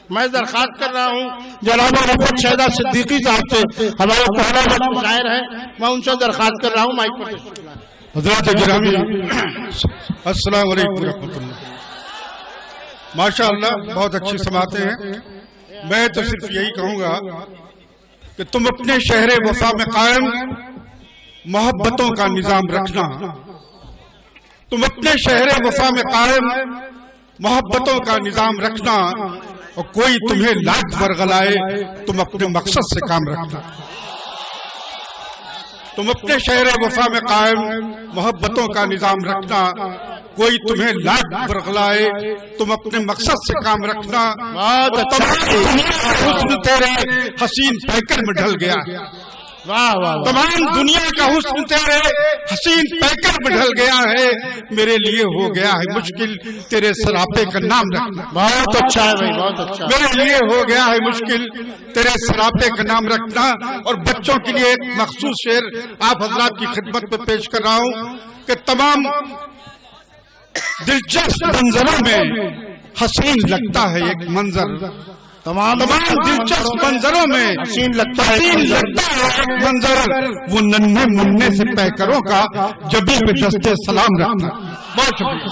मैं दरखास्त कर रहा हूँ जनाब रफ़त शहदा सिद्दीकी साहब से, हमारे पहला बड़ा शायर है, मैं उनसे दरखास्त कर रहा हूँ माइक पर। हज़रात गिरामी अस्सलाम वालेकुम रहमतुल्लाह। माशाअल्लाह बहुत अच्छी समाते हैं। मैं तो सिर्फ यही कहूँगा कि तुम अपने शहर वफा में कायम मोहब्बतों का निजाम रखना। तुम अपने शहर वफा में कायम मोहब्बतों का निजाम रखना, और कोई तुम्हें लाख बरगलाए तुम अपने मकसद से काम रखना। तुम अपने शहर वफा में कायम मोहब्बतों का निजाम रखना, कोई तुम्हें लाख बरगलाए तुम अपने मकसद से काम रखना। हुस्न तेरे हसीन पैकर में ढल गया, वाह वाह, तमाम दुनिया का हुस्न तेरे हसीन पैकर में ढल गया है। मेरे लिए हो गया है मुश्किल तेरे सरापे का नाम रखना। बहुत अच्छा है भाई, बहुत अच्छा। मेरे लिए हो गया है मुश्किल तेरे सरापे का नाम रखना। और बच्चों के लिए एक मखसूस शेर आप हजरात की खिदमत में पेश कर रहा हूँ कि तमाम दिलचस्प मंजरों में हसीन लगता है एक मंजर, तमाम दिलचस्प मंजरों में हसीन लगता है एक मंजर, वो नन्हे मुन्ने से पैकरों का जबी पे दस्ते सलाम रखना। बहुत शुक्रिया।